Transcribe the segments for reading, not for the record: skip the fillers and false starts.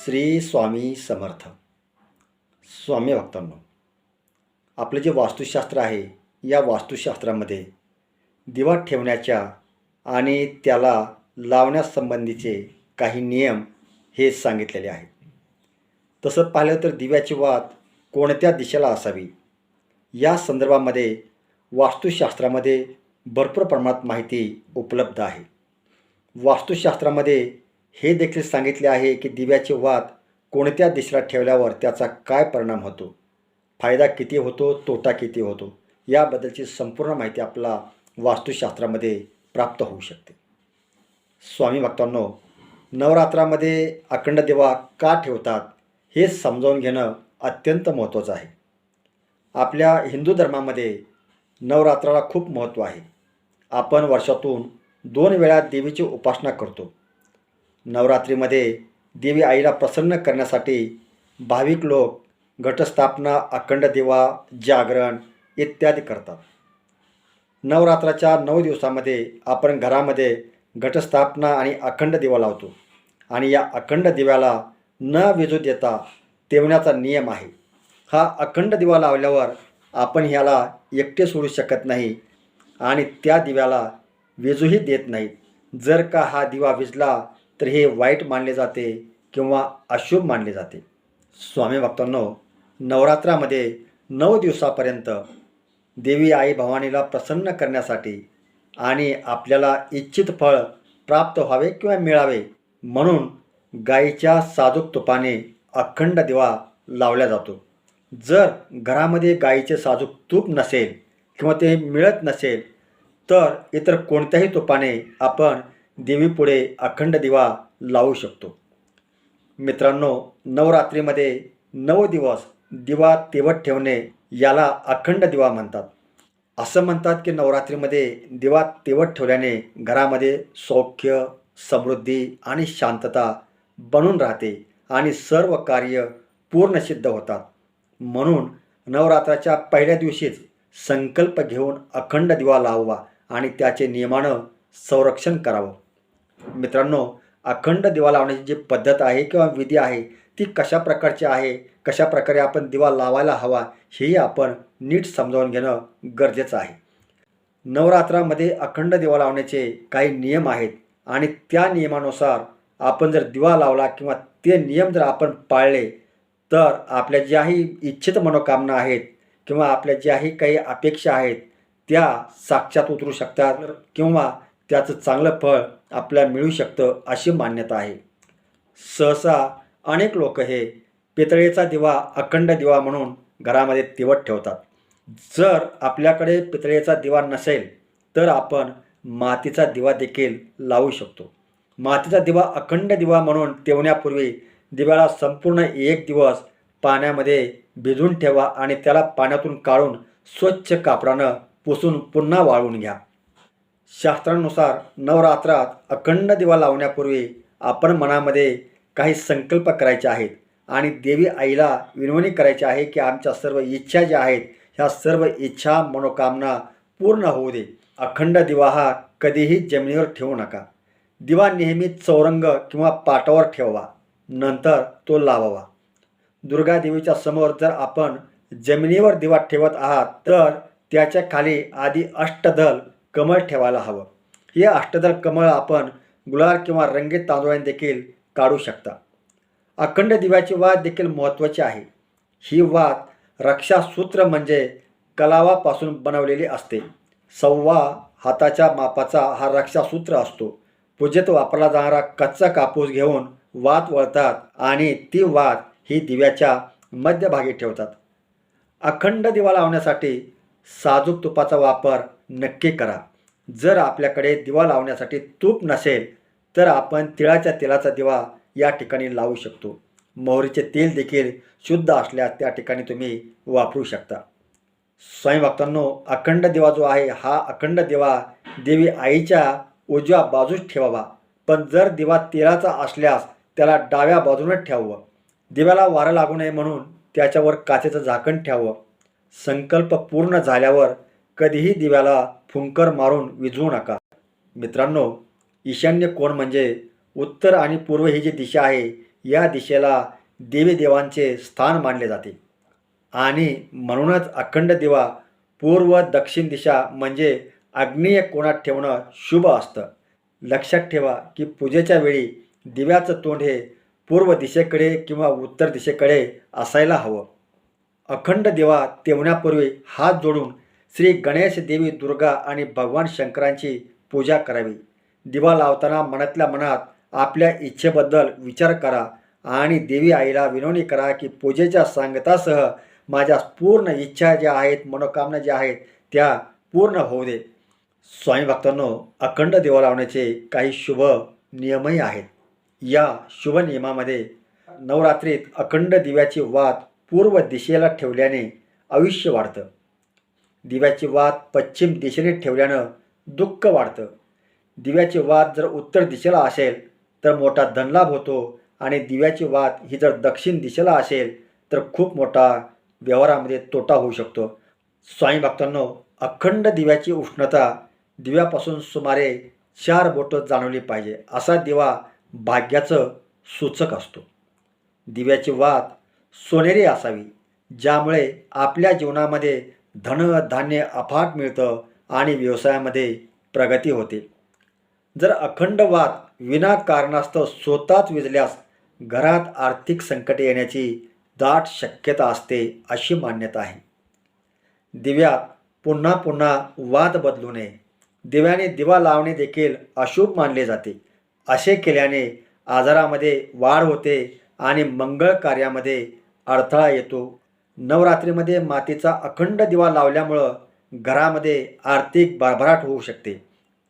श्री स्वामी समर्थ. स्वामी भक्तांनो, आपलं जे वास्तुशास्त्र आहे या वास्तुशास्त्रामध्ये दिवा ठेवण्याच्या आणि त्याला लावण्यासंबंधीचे काही नियम हे सांगितलेले आहेत. तसं पाहिलं तर दिव्याची वात कोणत्या दिशेला असावी या संदर्भामध्ये वास्तुशास्त्रामध्ये भरपूर प्रमाणात माहिती उपलब्ध आहे. वास्तुशास्त्रामध्ये हे देखील सांगितले आहे की दिव्याची वात कोणत्या दिशेला ठेवल्यावर त्याचा काय परिणाम होतो, फायदा किती होतो, तोटा किती होतो याबद्दलची संपूर्ण माहिती आपला वास्तुशास्त्रामध्ये प्राप्त होऊ शकते. स्वामी भक्तांनो, नवरात्रामध्ये अखंड दिवा का ठेवतात हे समजावून घेणं अत्यंत महत्त्वाचं आहे. आपल्या हिंदू धर्मामध्ये नवरात्राला खूप महत्त्व आहे. आपण वर्षातून 2 वेळा देवीची उपासना करतो. नवरात्रीमध्ये देवी आईला प्रसन्न करण्यासाठी भाविक लोक घटस्थापना, अखंड दिवा, जागरण इत्यादी करतात. नवरात्राच्या 9 दिवसामध्ये आपण घरामध्ये घटस्थापना आणि अखंड दिवा लावतो आणि या अखंड दिव्याला न विझू देता ठेवण्याचा नियम आहे. हा अखंड दिवा लावल्यावर आपण ह्याला एकटे सोडू शकत नाही आणि त्या दिव्याला विझूही देत नाहीत. जर का हा दिवा विझला तर हे वाईट मानले जाते किंवा अशुभ मानले जाते. स्वामी भक्तांनो, नवरात्रामध्ये 9 दिवसापर्यंत देवी आई भवानीला प्रसन्न करण्यासाठी आणि आपल्याला इच्छित फळ प्राप्त व्हावे किंवा मिळावे म्हणून गाईच्या साजूक तुपाने अखंड दिवा लावला जातो. जर घरामध्ये गाईचे साजूक तूप नसेल किंवा ते मिळत नसेल तर इतर कोणत्याही तुपाने आपण देवीपुढे अखंड दिवा लावू शकतो. मित्रांनो, नवरात्रीमध्ये 9 दिवस दिवा तेवत ठेवणे याला अखंड दिवा म्हणतात. असं म्हणतात की नवरात्रीमध्ये दिवा तेवत ठेवल्याने घरामध्ये सौख्य, समृद्धी आणि शांतता बनून राहते आणि सर्व कार्य पूर्ण सिद्ध होतात. म्हणून नवरात्राच्या पहिल्या दिवशीच संकल्प घेऊन अखंड दिवा लावावा आणि त्याचे नियमानं संरक्षण करावं. मित्रांनो, अखंड दिवा लावण्याची जी पद्धत आहे किंवा विधी आहे ती कशा प्रकारची आहे, कशा प्रकारे आपण दिवा लावायला हवा हेही आपण नीट समजावून घेणं गरजेचं आहे. नवरात्रामध्ये अखंड दिवा लावण्याचे काही नियम आहेत आणि त्या नियमानुसार आपण जर दिवा लावला किंवा ते नियम जर आपण पाळले तर आपल्या ज्याही इच्छित मनोकामना आहेत किंवा आपल्या ज्याही काही अपेक्षा आहेत त्या साक्षात उतरू शकतात किंवा त्याचं चांगलं फळ आपल्याला मिळू शकतं अशी मान्यता आहे. सहसा अनेक लोक हे पितळेचा दिवा अखंड दिवा म्हणून घरामध्ये तेवत ठेवतात. जर आपल्याकडे पितळेचा दिवा नसेल तर आपण मातीचा दिवा देखील लावू शकतो. मातीचा दिवा अखंड दिवा म्हणून ठेवण्यापूर्वी दिव्याला संपूर्ण 1 दिवस पाण्यामध्ये भिजवून ठेवा आणि त्याला पाण्यातून काढून स्वच्छ कापडानं पुसून पुन्हा वाळवून घ्या. शास्त्रानुसार नवरात्रात अखंड दिवा लावण्यापूर्वी आपण मनामध्ये काही संकल्प करायचे आहेत आणि देवी आईला विनवणी करायची आहे की आमच्या सर्व इच्छा ज्या आहेत ह्या सर्व इच्छा मनोकामना पूर्ण होऊ दे. अखंड दिवा हा कधीही जमिनीवर ठेवू नका. दिवा नेहमी चौरंग किंवा पाटावर ठेवावा, नंतर तो लावावा. दुर्गा देवीच्या समोर जर आपण जमिनीवर दिवा ठेवत आहात तर त्याच्या खाली आधी अष्टदल कमळ ठेवायला हवं. हे अष्टदल कमळ आपण गुलाल किंवा रंगीत तांदूळाने देखील काढू शकता. अखंड दिव्याची वात देखील महत्त्वाची आहे. ही वात रक्षासूत्र म्हणजे कलावापासून बनवलेली असते. 1.25 हाताच्या मापाचा हा रक्षासूत्र असतो. पूजेत वापरला जाणारा कच्चा कापूस घेऊन वात वळतात आणि ती वात ही दिव्याच्या मध्यभागी ठेवतात. अखंड दिवा लावण्यासाठी साजूक तुपाचा वापर नक्की करा. जर आपल्याकडे दिवा लावण्यासाठी तूप नसेल तर आपण तिळाच्या तेलाचा दिवा या ठिकाणी लावू शकतो. मोहरीचे तेल देखील शुद्ध असल्यास त्या ठिकाणी तुम्ही वापरू शकता. स्वामी भक्तांनो, अखंड दिवा जो आहे हा अखंड दिवा देवी आईच्या उजव्या बाजूस ठेवावा. पण जर दिवा तेलाचा असल्यास त्याला डाव्या बाजूनच ठेवावं. दिव्याला वारं लागू नये म्हणून त्याच्यावर काचेचं झाकण ठेवावं. संकल्प पूर्ण झाल्यावर कधीही दिव्याला फुंकर मारून विझवू नका. मित्रांनो, ईशान्य कोण म्हणजे उत्तर आणि पूर्व ही जी दिशा आहे या दिशेला देवी देवांचे स्थान मानले जाते आणि म्हणूनच अखंड दिवा पूर्व दक्षिण दिशा म्हणजे आग्नेय कोणात ठेवणं शुभ असतं. लक्षात ठेवा की पूजेच्या वेळी दिव्याचं तोंड हे पूर्व दिशेकडे किंवा उत्तर दिशेकडे असायला हवं. अखंड दिवा तेवण्यापूर्वी हात जोडून श्री गणेश, देवी दुर्गा आणि भगवान शंकरांची पूजा करावी. दिवा लावताना मनातल्या मनात आपल्या इच्छेबद्दल विचार करा आणि देवी आईला विनवणी करा की पूजेच्या सांगतासह माझ्या पूर्ण इच्छा ज्या आहेत, मनोकामना ज्या आहेत त्या पूर्ण होऊ दे. स्वामी भक्तांनो, अखंड दिवा लावण्याचे काही शुभ नियमही आहेत. या शुभ नियमामध्ये नवरात्रीत अखंड दिव्याची वात पूर्व दिशेला ठेवल्याने आयुष्य वाढतं. दिव्याची वात पश्चिम दिशेने ठेवल्यानं दुःख वाढतं. दिव्याची वात जर उत्तर दिशेला असेल तर मोठा धनलाभ होतो आणि दिव्याची वात ही जर दक्षिण दिशेला असेल तर खूप मोठा व्यवहारामध्ये तोटा होऊ शकतो. स्वामी भक्तांनो, अखंड दिव्याची उष्णता दिव्यापासून सुमारे 4 बोटं जाणवली पाहिजे. असा दिवा भाग्याचं सूचक असतो. दिव्याची वात सोनेरी असावी, ज्यामुळे आपल्या जीवनामध्ये धनधान्य अफाट मिळतं आणि व्यवसायामध्ये प्रगती होते. जर अखंड वात विनाकारणास्तव स्वतःच विझल्यास घरात आर्थिक संकटे येण्याची दाट शक्यता असते अशी मान्यता आहे. दिव्यात पुन्हा पुन्हा वात बदलू नये. दिव्याने दिवा लावणे देखील अशुभ मानले जाते. असे केल्याने आजारामध्ये वाढ होते आणि मंगळ कार्यामध्ये अडथळा येतो. नवरात्रीमध्ये मातीचा अखंड दिवा लावल्यामुळं घरामध्ये आर्थिक भरभराट होऊ शकते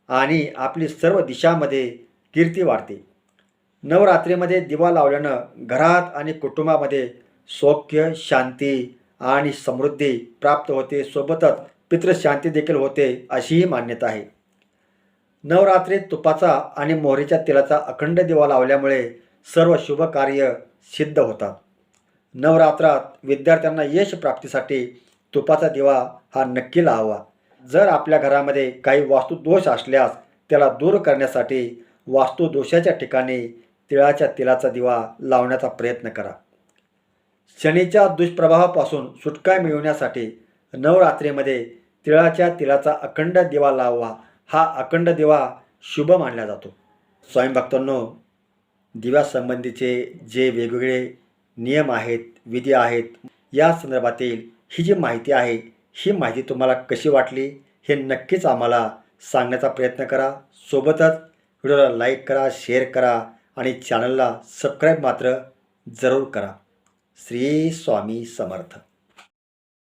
आणि आपली सर्व दिशामध्ये कीर्ती वाढते. नवरात्रीमध्ये दिवा लावल्यानं घरात आणि कुटुंबामध्ये सौख्य, शांती आणि समृद्धी प्राप्त होते. सोबतच पितृशांती देखील होते अशीही मान्यता आहे. नवरात्रीत तुपाचा आणि मोहरीच्या तेलाचा अखंड दिवा लावल्यामुळे सर्व शुभ कार्य सिद्ध होतात. नवरात्रात विद्यार्थ्यांना यश प्राप्तीसाठी तुपाचा दिवा हा नक्की लावावा. जर आपल्या घरामध्ये काही वास्तुदोष असल्यास त्याला दूर करण्यासाठी वास्तुदोषाच्या ठिकाणी तिळाच्या तेलाचा दिवा लावण्याचा प्रयत्न करा. शनीच्या दुष्प्रभावापासून सुटका मिळवण्यासाठी नवरात्रीमध्ये तिळाच्या तेलाचा अखंड दिवा लावावा. हा अखंड दिवा शुभ मानला जातो. स्वामी भक्तांनो, दिव्यासंबंधीचे जे वेगवेगळे नियम आहेत, विधी आहेत, या संदर्भातील ही जी माहिती आहे, ही माहिती तुम्हाला कशी वाटली हे नक्कीच आम्हाला सांगण्याचा प्रयत्न करा. सोबतच व्हिडिओला लाईक करा, शेअर करा आणि चॅनलला सबस्क्राईब मात्र जरूर करा. श्री स्वामी समर्थ.